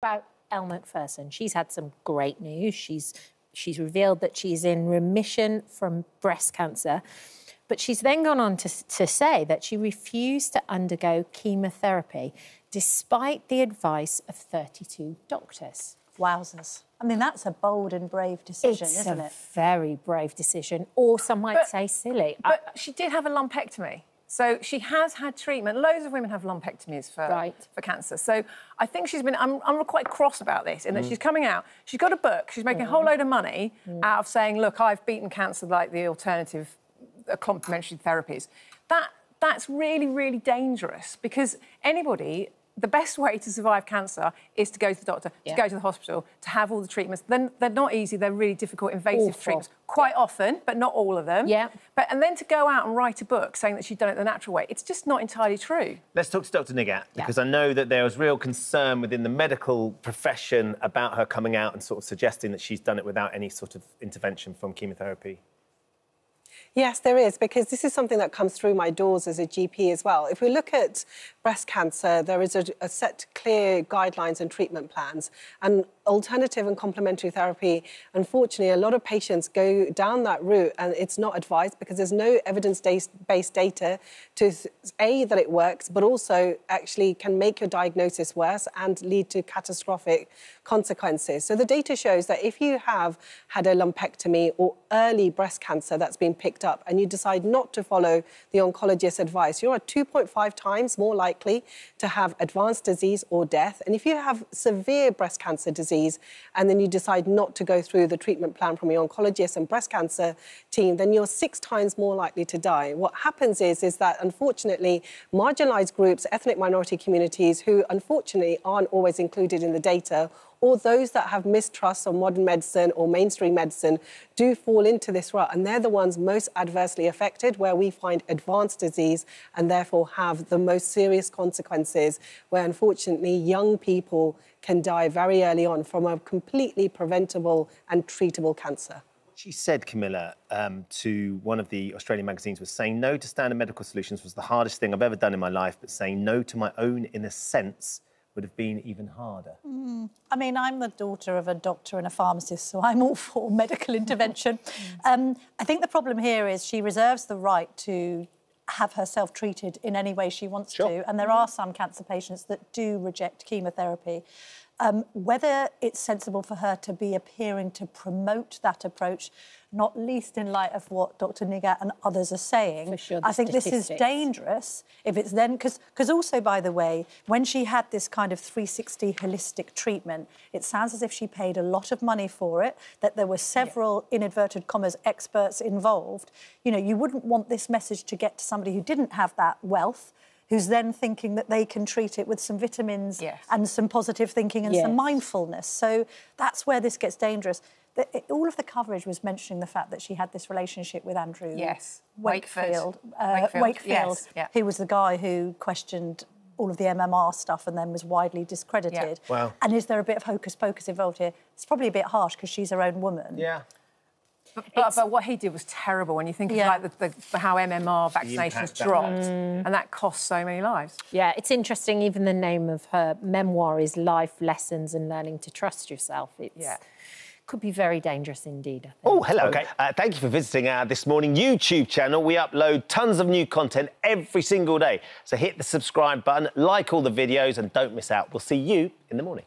About Elle Macpherson, she's had some great news. She's revealed that she's in remission from breast cancer, but she's then gone on to say that she refused to undergo chemotherapy despite the advice of 32 doctors. Wowzers. I mean, that's a bold and brave decision, isn't it? It's a very brave decision, or some might say silly. But she did have a lumpectomy. So she has had treatment. Loads of women have lumpectomies for cancer. So I think she's been... I'm quite cross about this, in that she's coming out, she's got a book, she's making a whole load of money out of saying, look, I've beaten cancer like the alternative complementary therapies. That's really, really dangerous, because anybody... The best way to survive cancer is to go to the doctor, to go to the hospital, to have all the treatments. Then they're not easy, they're really difficult, invasive treatments. Quite often, but not all of them. And then to go out and write a book saying that she's done it the natural way, it's just not entirely true. Let's talk to Dr. Nigat, because I know that there was real concern within the medical profession about her coming out and sort of suggesting that she's done it without any sort of intervention from chemotherapy. Yes, there is, because this is something that comes through my doors as a GP as well. If we look at breast cancer, there is a set clear guidelines and treatment plans. And alternative and complementary therapy, unfortunately, a lot of patients go down that route and it's not advised because there's no evidence-based data to A, that it works, but also actually can make your diagnosis worse and lead to catastrophic consequences. So the data shows that if you have had a lumpectomy or early breast cancer that's been picked up and you decide not to follow the oncologist's advice, you're 2.5 times more likely to have advanced disease or death. And if you have severe breast cancer disease and then you decide not to go through the treatment plan from your oncologist and breast cancer team, then you're 6 times more likely to die. What happens is that, unfortunately, marginalised groups, ethnic minority communities who, unfortunately, aren't always included in the data, or those that have mistrust of modern medicine or mainstream medicine do fall into this rut, and they're the ones most adversely affected, where we find advanced disease and therefore have the most serious consequences, where unfortunately young people can die very early on from a completely preventable and treatable cancer. She said, Camilla, to one of the Australian magazines, was saying no to standard medical solutions was the hardest thing I've ever done in my life, but saying no to my own inner sense would have been even harder. I mean, I'm the daughter of a doctor and a pharmacist, so I'm all for medical intervention. I think the problem here is she reserves the right to have herself treated in any way she wants to, and there are some cancer patients that do reject chemotherapy. Whether it's sensible for her to be appearing to promote that approach, not least in light of what Dr. Nigat and others are saying, I think this is dangerous if it's then... Because also, by the way, when she had this kind of 360 holistic treatment, it sounds as if she paid a lot of money for it, that there were several, in inverted commas, experts involved. You know, you wouldn't want this message to get to somebody who didn't have that wealth, who's then thinking that they can treat it with some vitamins and some positive thinking and some mindfulness. So that's where this gets dangerous. All of the coverage was mentioning the fact that she had this relationship with Andrew Wakefield, who was the guy who questioned all of the MMR stuff and then was widely discredited. Wow. And is there a bit of hocus-pocus involved here? It's probably a bit harsh because she's her own woman. But what he did was terrible when you think of like how MMR vaccinations dropped, and that cost so many lives. Yeah, it's interesting. Even the name of her memoir is Life Lessons and Learning to Trust Yourself. Could be very dangerous indeed, I think. Oh, hello. OK, thank you for visiting our This Morning YouTube channel. We upload tons of new content every single day. So hit the subscribe button, like all the videos, and don't miss out. We'll see you in the morning.